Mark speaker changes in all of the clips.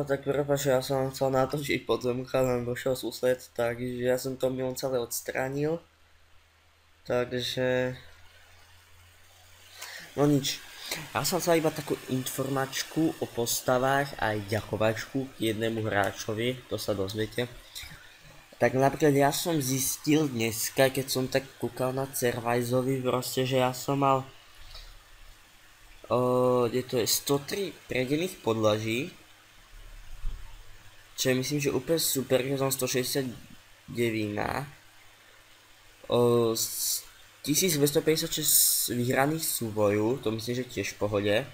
Speaker 1: Tak prepáč, ja som chcel natočiť podzemka, len došiel sused, takže ja som to milom celé odstránil. Takže... No nič. Ja som chcel iba takú informačku o postavách aj ďakovačku k jednému hráčovi, to sa dozviete. Tak napríklad ja som zistil dneska, keď som tak kúkal na Cervajzovi, proste, že ja som mal... kde to je 103 predených podlaží. Čo je myslím, že úplne super, že som 169 z 1256 vyhraných súbojov, to myslím, že tiež v pohode.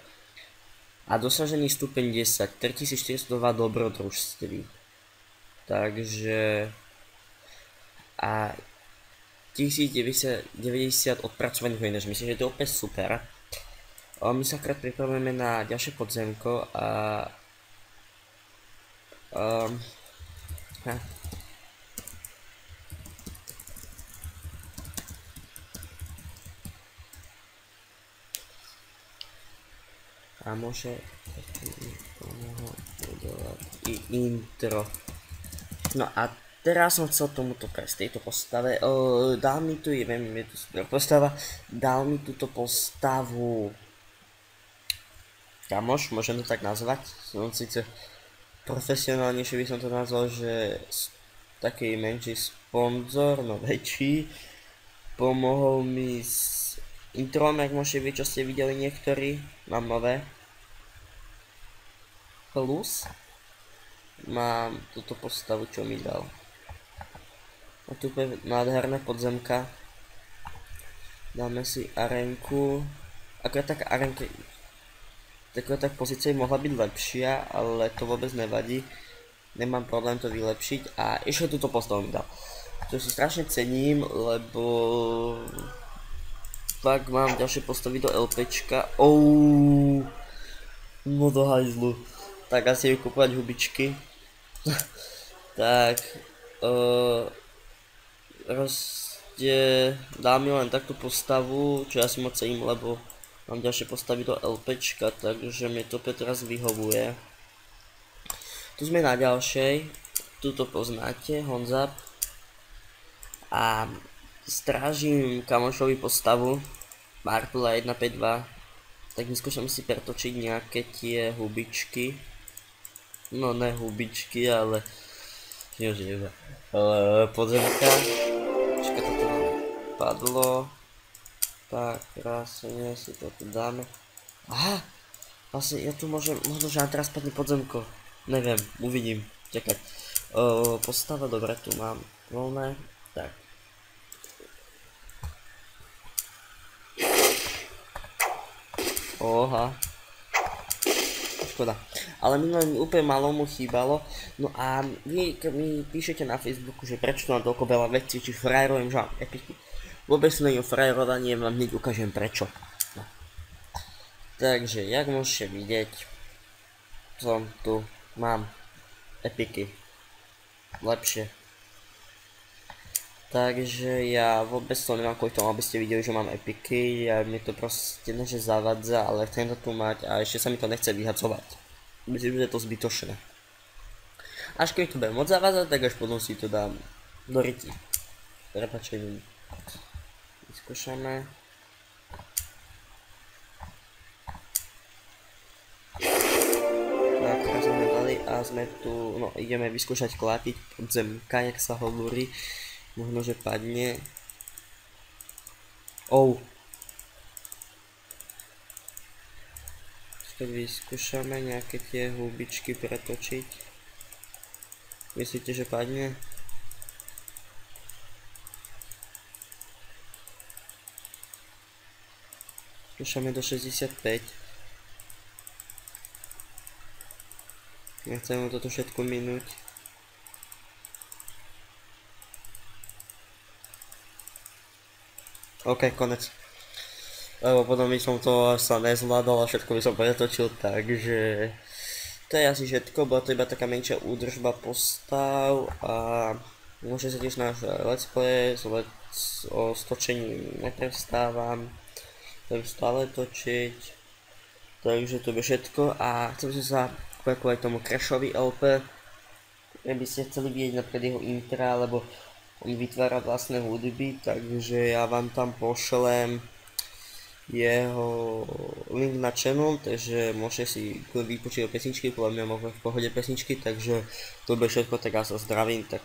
Speaker 1: A dosažený stupeň 10, 3402 dobrodružství. Takže... A 1090 odpracovaných vojen, myslím, že to je úplne super. My sa krát pripravujeme na ďalšie podzemko a... A môže i intro. No a teraz som chcel tomuto prejsť tejto postave. Dal mi tu, je to super postava, dal mi túto postavu kamoš, môžem to tak nazvať. Som síce profesionálnejšie by som to nazval, že taký menší sponzor, no väčší. Pomohol mi s introm, jak môžete vidieť, čo ste videli niektorí. Mám nové. Plus. Mám túto postavu, čo mi dal. A tu je nádherné podzemka. Dáme si arenku. Akorát taká arenka... Tak pozícia mohla byť lepšia, ale to vôbec nevadí. Nemám problém to vylepšiť a ešte túto postavu mi dal. To si strašne cením, lebo... Tak mám ďalšie postavy do LPčka. No do hajzlu. Tak asi ju kúpať hubičky. Tak... Proste... Dá mi len takú postavu, čo ja si moc cením, lebo... Mám ďalšie postavy do LPčka, takže mi to teraz vyhovuje. Tu sme na ďalšej. Tuto poznáte, Honzap. A strážim kamošovi postavu. Bartula 152. Tak vyskúšam si pretočiť nejaké tie hubičky. No ne hubičky, ale... Podzemka. Počkaj, toto padlo. Tak, krásne si to tu dáme. Aha! Vlastne ja tu môžem, možno, že nám teraz padne podzemko. Neviem, uvidím. Čakať. Postava, dobre, tu mám voľné. Tak. Oha. Škoda. Ale minulé mi úplne malo mu chýbalo. No a vy, keď mi píšete na Facebooku, že prečo tu mám toľko veľa vecí, či frajerujem, že mám epiky. Vôbec nie o frajerovaní, vám hneď ukážem prečo. No. Takže, jak môžete vidieť, som tu, mám epiky. Lepšie. Takže ja vôbec to nemám kvôli tomu, aby ste videli, že mám epiky. Ja mi to proste neže zavadza, ale chcem to tu mať a ešte sa mi to nechce vyhacovať. Myslím, že je to zbytočné. Až keď to bude moc zavadzať, tak až potom si to dám do ryti. Prepačením. Vyskúšame. Tak, teraz sme dali a sme tu, no ideme vyskúšať klápiť podzemka, jak sa hovorí. Možno, že padne. Keď vyskúšame nejaké tie hubičky pretočiť. Myslíte, že padne? Skúšame do 65. Nechcem mu toto všetko minúť. OK, konec. Lebo potom by som to sa nezvládol a všetko by som pretočil, takže... To je asi všetko, bola to iba taká menšia údržba postav a... Môžete sa tiež náš let's play, o stočení neprestávam. Budem stále točiť. Takže to je všetko a chcem sa kvôli tomu Crashovi LP, by ste chceli vidieť napríklad jeho intra, alebo on vytvára vlastné hudby, takže ja vám tam pošlem jeho link na channel, takže môžete si vypočuť pesničky, podľa mňa možno v pohode pesničky, takže to bude všetko, tak ja sa zdravím, tak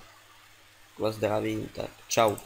Speaker 1: vás zdravím, tak čau.